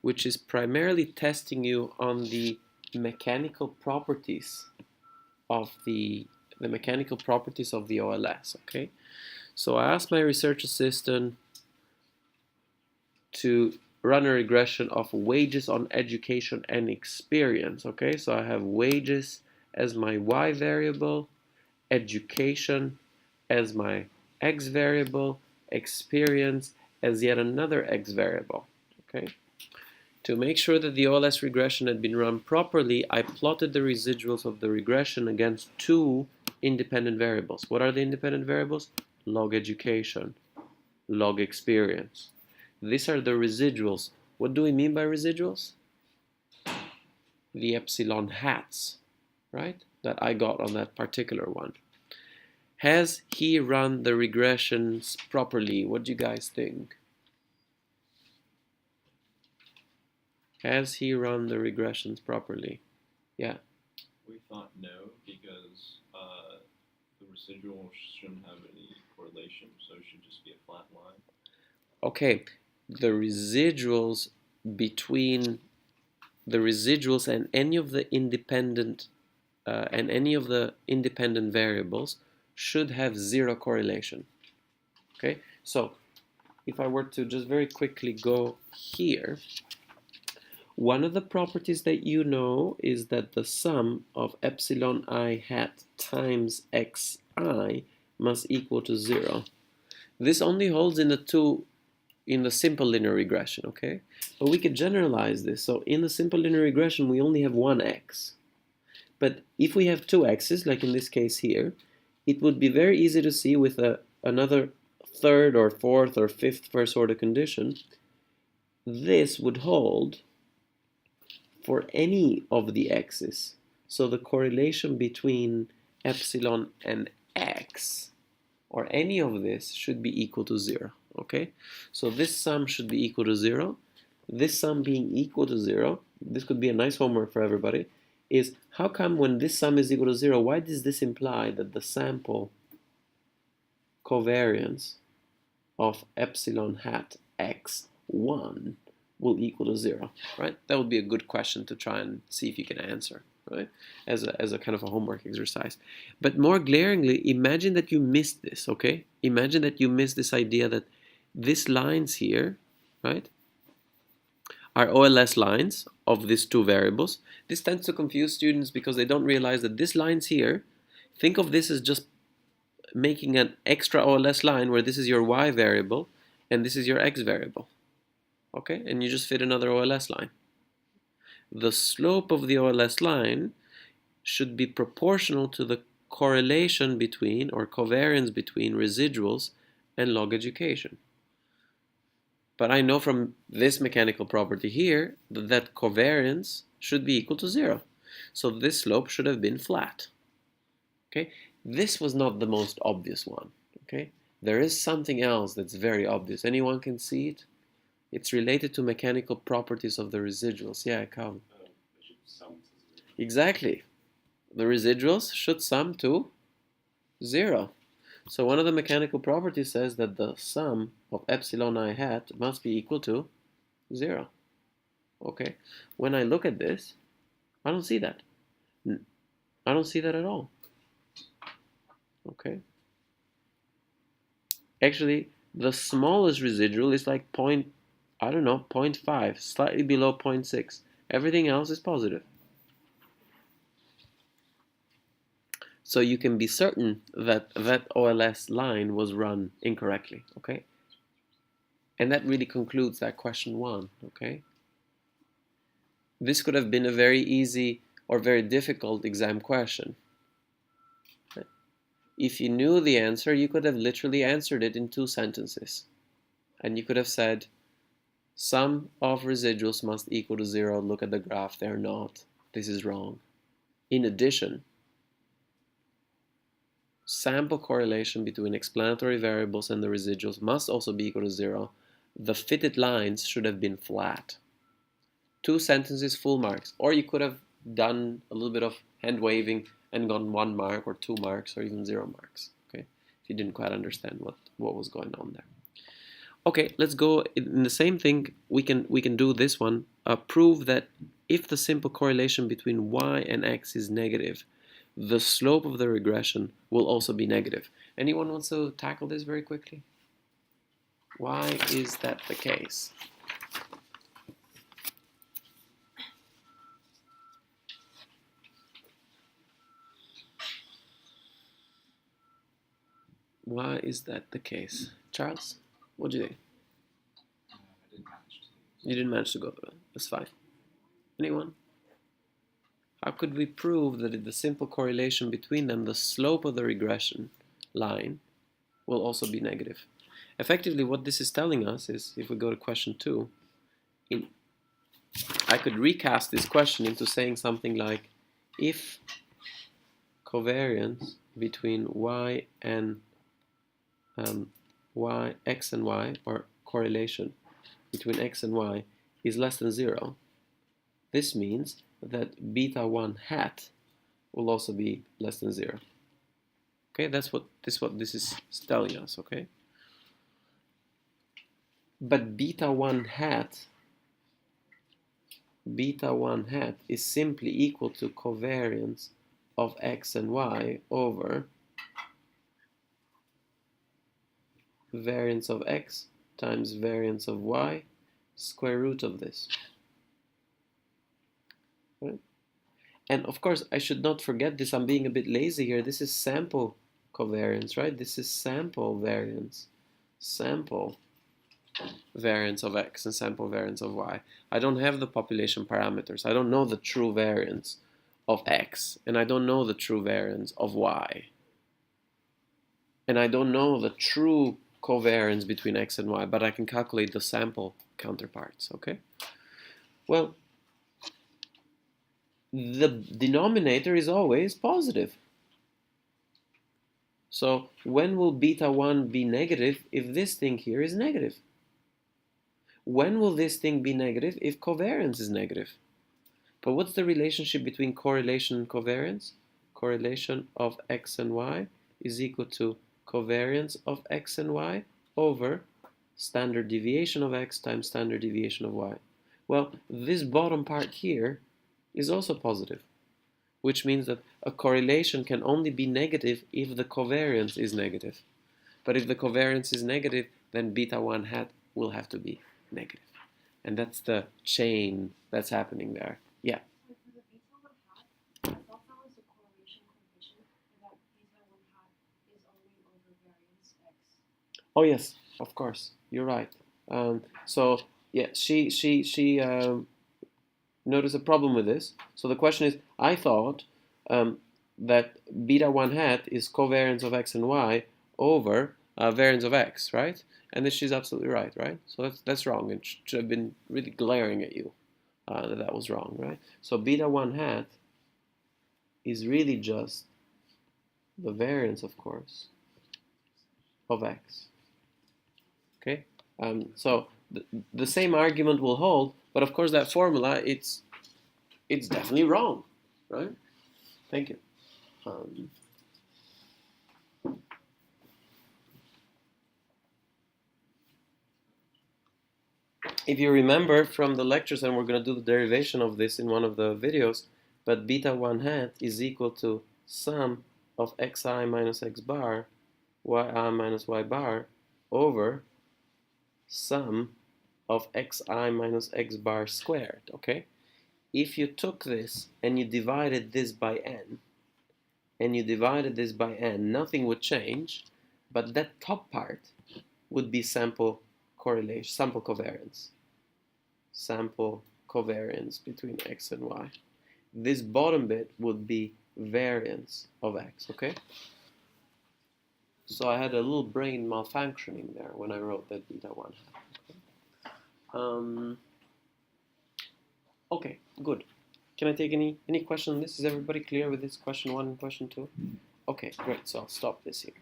which is primarily testing you on the mechanical properties of the mechanical properties of the OLS. Okay, so I asked my research assistant to run a regression of wages on education and experience. Okay, so I have wages as my y variable, education as my x variable, experience as yet another x variable. Okay. To make sure that the OLS regression had been run properly, I plotted the residuals of the regression against two independent variables. What are the independent variables? Log education, log experience. These are the residuals. What do we mean by residuals? The epsilon hats, right? That I got on that particular one. Has he run the regressions properly? What do you guys think? Has he run the regressions properly? Yeah. We thought no, because the residual shouldn't have any correlation, so it should just be a flat line. Okay, the residuals between the residuals and any of the independent variables should have zero correlation. Okay, so if I were to just very quickly go here, one of the properties that you know is that the sum of epsilon I hat times xi must equal to 0. This only holds in the simple linear regression, okay? But we could generalize this. So in the simple linear regression, we only have one x. But if we have two x's, like in this case here, it would be very easy to see with another third or fourth or fifth first order condition, this would hold for any of the x's. So the correlation between epsilon and x, or any of this, should be equal to 0. Okay, so this sum should be equal to 0. This sum being equal to 0, this could be a nice homework for everybody, is how come when this sum is equal to 0, why does this imply that the sample covariance of epsilon hat x1 will equal to 0, right? That would be a good question to try and see if you can answer, right? As a kind of a homework exercise. But more glaringly, imagine that you missed this, okay? Imagine that you missed this idea that these lines here, right, are OLS lines of these two variables. This tends to confuse students because they don't realize that these lines here, think of this as just making an extra OLS line where this is your y variable and this is your x variable. Okay, and you just fit another OLS line. The slope of the OLS line should be proportional to the correlation between, or covariance between, residuals and log education. But I know from this mechanical property here that covariance should be equal to 0. So this slope should have been flat. Okay, this was not the most obvious one. Okay, there is something else that's very obvious. Anyone can see it? It's related to mechanical properties of the residuals. Yeah, Calvin. Exactly. The residuals should sum to 0. So one of the mechanical properties says that the sum of epsilon I hat must be equal to 0. Okay. When I look at this, I don't see that. I don't see that at all. Okay. Actually, the smallest residual is like 0.5, slightly below 0.6. Everything else is positive. So you can be certain that that OLS line was run incorrectly, okay? And that really concludes that question 1, okay? This could have been a very easy or very difficult exam question. If you knew the answer, you could have literally answered it in 2 sentences. And you could have said, sum of residuals must equal to 0. Look at the graph, they're not. This is wrong. In addition, sample correlation between explanatory variables and the residuals must also be equal to 0. The fitted lines should have been flat. 2 sentences, full marks. Or you could have done a little bit of hand waving and gotten 1 mark or 2 marks or even 0 marks. Okay, if you didn't quite understand what was going on there. Okay, let's go in the same thing. We can do this one. Prove that if the simple correlation between y and x is negative, the slope of the regression will also be negative. Anyone wants to tackle this very quickly? Why is that the case? Why is that the case? Charles, what do you think? I didn't manage to. You didn't manage to go through it. That's fine. Anyone? How could we prove that the simple correlation between them, the slope of the regression line, will also be negative? Effectively, what this is telling us is, if we go to question 2, I could recast this question into saying something like, if covariance between y and x and y, or correlation between x and y, is less than 0, this means that beta 1 hat will also be less than 0. Okay, that's what this is telling us, okay? But beta 1 hat is simply equal to covariance of x and y over variance of x times variance of y, square root of this. Right? And of course, I should not forget this. I'm being a bit lazy here. This is sample covariance, right? This is sample variance. Sample variance of x and sample variance of y. I don't have the population parameters. I don't know the true variance of x, and I don't know the true variance of y. And I don't know the true covariance between x and y, but I can calculate the sample counterparts, okay? Well, the denominator is always positive. So when will beta 1 be negative if this thing here is negative? When will this thing be negative if covariance is negative? But what's the relationship between correlation and covariance? Correlation of x and y is equal to covariance of x and y over standard deviation of x times standard deviation of y. Well, this bottom part here is also positive, which means that a correlation can only be negative if the covariance is negative. But if the covariance is negative, then beta 1 hat will have to be negative. And that's the chain that's happening there. Yeah. For the beta 1 hat, I thought that was a correlation condition, and that beta 1 hat is only over variance x. Oh yes, of course, you're right. So yeah, she noticed a problem with this. So the question is, I thought that beta 1 hat is covariance of x and y over variance of x, right? And then she's absolutely right, right? So that's wrong. It should have been really glaring at you that was wrong, right? So beta 1 hat is really just the variance, of course, of x. Okay? So the same argument will hold, but of course that formula, it's definitely wrong, right? Thank you. If you remember from the lectures, and we're going to do the derivation of this in one of the videos, but beta 1 hat is equal to sum of xi minus x bar, yi minus y bar, over sum of xi minus x bar squared, okay? If you took this and you divided this by n, nothing would change, but that top part would be sample correlation, sample covariance. Sample covariance between x and y. This bottom bit would be variance of x, okay? So I had a little brain malfunctioning there when I wrote that beta 1 hat. Okay, good. Can I take any question on this? Is everybody clear with this question 1 and question 2? Okay, great. So I'll stop this here.